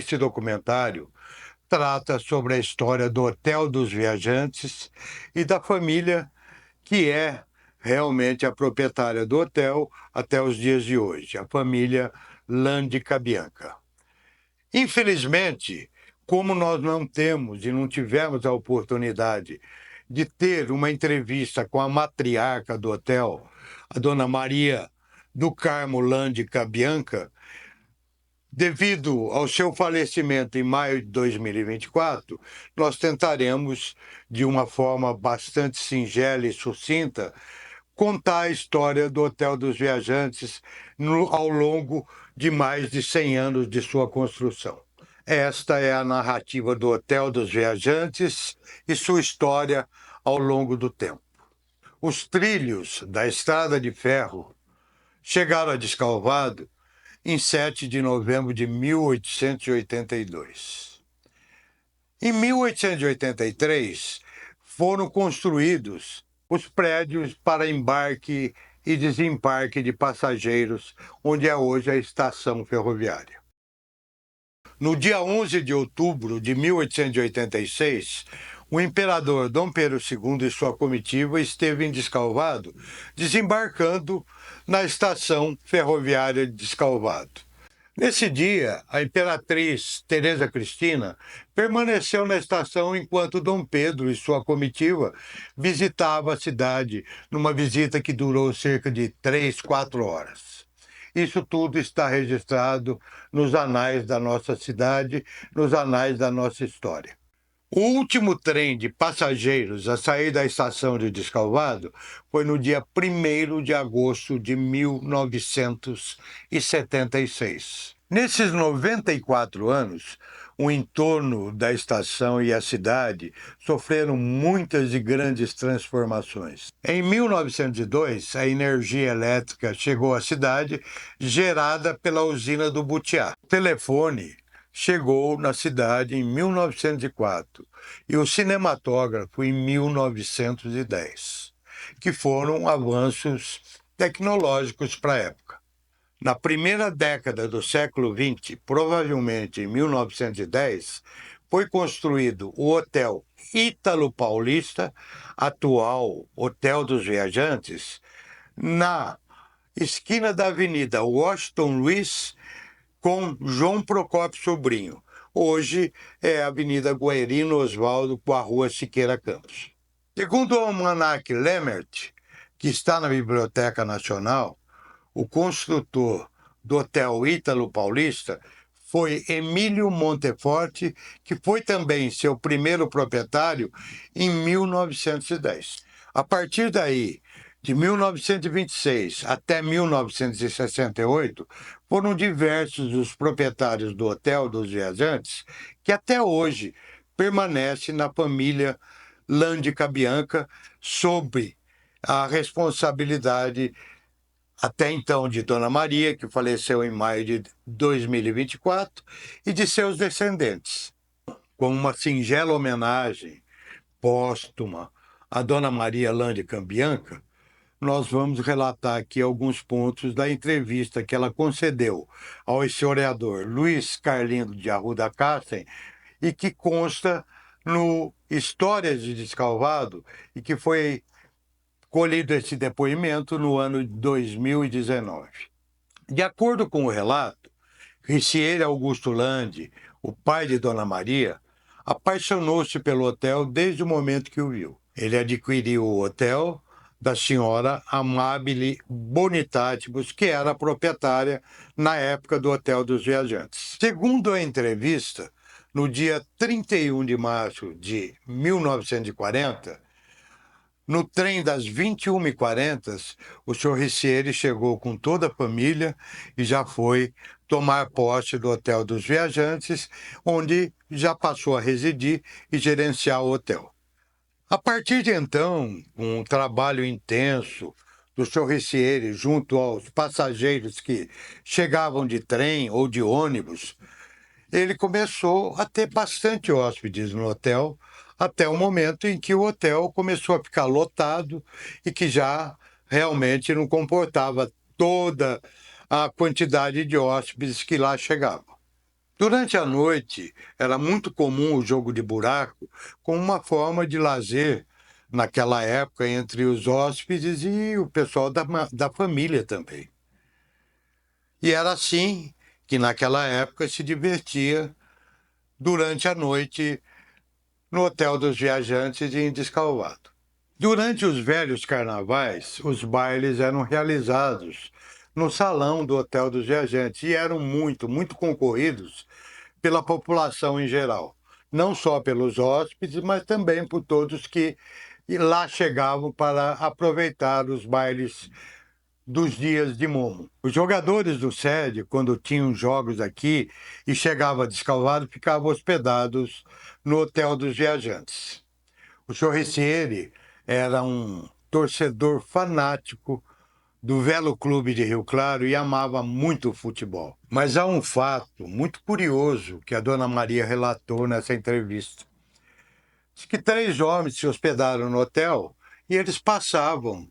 Este documentário trata sobre a história do Hotel dos Viajantes e da família que é realmente a proprietária do hotel até os dias de hoje, a família Landica-Bianca. Infelizmente, como nós não temos e não tivemos a oportunidade de ter uma entrevista com a matriarca do hotel, a dona Maria do Carmo Landica-Bianca, devido ao seu falecimento em maio de 2024, nós tentaremos, de uma forma bastante singela e sucinta, contar a história do Hotel dos Viajantes ao longo de mais de 100 anos de sua construção. Esta é a narrativa do Hotel dos Viajantes e sua história ao longo do tempo. Os trilhos da Estrada de Ferro chegaram a Descalvado em 7 de novembro de 1882. Em 1883, foram construídos os prédios para embarque e desembarque de passageiros, onde é hoje a estação ferroviária. No dia 11 de outubro de 1886, o imperador Dom Pedro II e sua comitiva esteve em Descalvado, desembarcando na estação ferroviária de Descalvado. Nesse dia, a imperatriz Teresa Cristina permaneceu na estação enquanto Dom Pedro e sua comitiva visitavam a cidade, numa visita que durou cerca de 3-4 horas. Isso tudo está registrado nos anais da nossa cidade, nos anais da nossa história. O último trem de passageiros a sair da estação de Descalvado foi no dia 1º de agosto de 1976. Nesses 94 anos, o entorno da estação e a cidade sofreram muitas e grandes transformações. Em 1902, a energia elétrica chegou à cidade, gerada pela usina do Butiá. O telefone chegou na cidade em 1904 e o cinematógrafo em 1910, que foram avanços tecnológicos para a época. Na primeira década do século XX, provavelmente em 1910, foi construído o Hotel Ítalo Paulista, atual Hotel dos Viajantes, na esquina da Avenida Washington Luiz com João Procópio Sobrinho. Hoje é a Avenida Guairino Osvaldo com a Rua Siqueira Campos. Segundo o Almanac Lemert, que está na Biblioteca Nacional, o construtor do Hotel Ítalo Paulista foi Emílio Monteforte, que foi também seu primeiro proprietário em 1910. A partir daí, de 1926 até 1968, foram diversos os proprietários do Hotel dos Viajantes que até hoje permanecem na família Landica-Bianca sob a responsabilidade até então de Dona Maria, que faleceu em maio de 2024, e de seus descendentes. Como uma singela homenagem póstuma a Dona Maria Landica-Bianca, nós vamos relatar aqui alguns pontos da entrevista que ela concedeu ao historiador Luiz Carlindo de Arruda Casten e que consta no Histórias de Descalvado e que foi colhido esse depoimento no ano de 2019. De acordo com o relato, Riciere Augusto Landi, o pai de Dona Maria, apaixonou-se pelo hotel desde o momento que o viu. Ele adquiriu o hotel da senhora Amabile Bonitatibus, que era a proprietária na época do Hotel dos Viajantes. Segundo a entrevista, no dia 31 de março de 1940, no trem das 21h40, o senhor Riciere chegou com toda a família e já foi tomar posse do Hotel dos Viajantes, onde já passou a residir e gerenciar o hotel. A partir de então, com um trabalho intenso do senhor Riciere junto aos passageiros que chegavam de trem ou de ônibus, ele começou a ter bastante hóspedes no hotel, até o momento em que o hotel começou a ficar lotado e que já realmente não comportava toda a quantidade de hóspedes que lá chegavam. Durante a noite, era muito comum o jogo de buraco como uma forma de lazer naquela época entre os hóspedes e o pessoal da família também. E era assim que naquela época se divertia durante a noite no Hotel dos Viajantes em Descalvado. Durante os velhos carnavais, os bailes eram realizados no salão do Hotel dos Viajantes e eram muito concorridos pela população em geral. Não só pelos hóspedes, mas também por todos que lá chegavam para aproveitar os bailes dos dias de Momo. Os jogadores do SED, quando tinham jogos aqui e chegava Descalvado, ficavam hospedados no Hotel dos Viajantes. O Chorriciere era um torcedor fanático do Velo Clube de Rio Claro e amava muito o futebol. Mas há um fato muito curioso que a Dona Maria relatou nessa entrevista. Diz que 3 homens se hospedaram no hotel e eles passavam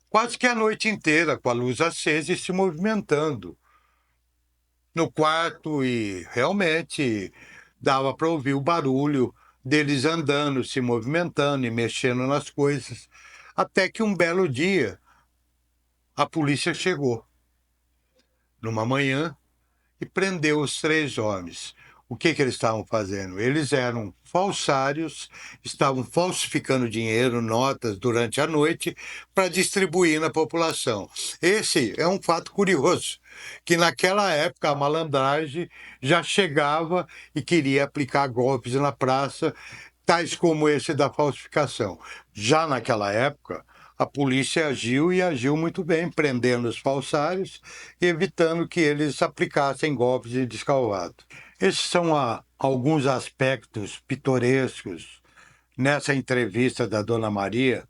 quase que a noite inteira com a luz acesa e se movimentando no quarto e realmente dava para ouvir o barulho deles andando, se movimentando e mexendo nas coisas, até que um belo dia a polícia chegou, numa manhã, e prendeu os 3 homens. O que eles estavam fazendo? Eles eram falsários, estavam falsificando dinheiro, notas durante a noite para distribuir na população. Esse é um fato curioso, que naquela época a malandragem já chegava e queria aplicar golpes na praça, tais como esse da falsificação. Já naquela época, a polícia agiu e agiu muito bem, prendendo os falsários e evitando que eles aplicassem golpes em Descalvado. Esses são alguns aspectos pitorescos nessa entrevista da Dona Maria,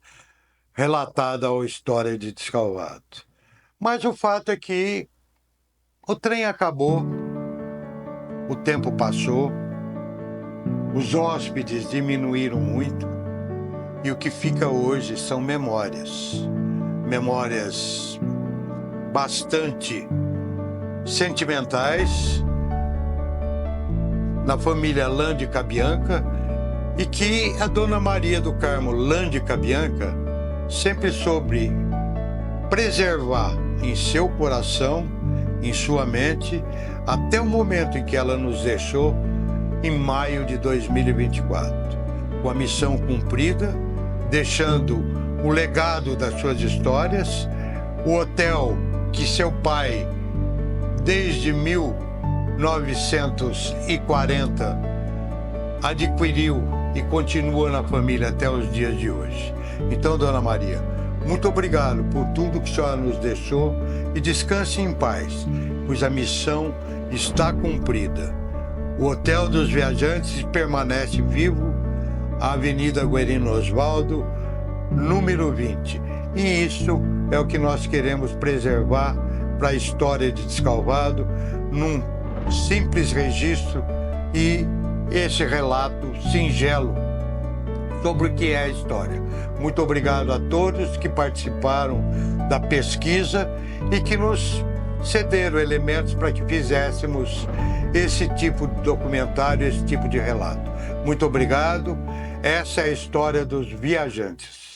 relatada a história de Descalvado. Mas o fato é que o trem acabou, o tempo passou, os hóspedes diminuíram muito, e o que fica hoje são memórias. Memórias bastante sentimentais na família Lândica Bianca e que a Dona Maria do Carmo Lândica Bianca sempre soube preservar em seu coração, em sua mente, até o momento em que ela nos deixou em maio de 2024, com a missão cumprida, deixando o legado das suas histórias, o hotel que seu pai, desde 1940, adquiriu e continua na família até os dias de hoje. Então, Dona Maria, muito obrigado por tudo que a senhora nos deixou e descanse em paz, pois a missão está cumprida. O Hotel dos Viajantes permanece vivo, a Avenida Guerino Osvaldo, número 20. E isso é o que nós queremos preservar para a história de Descalvado, num simples registro e esse relato singelo sobre o que é a história. Muito obrigado a todos que participaram da pesquisa e que nos cederam elementos para que fizéssemos esse tipo de documentário, esse tipo de relato. Muito obrigado. Essa é a história dos viajantes.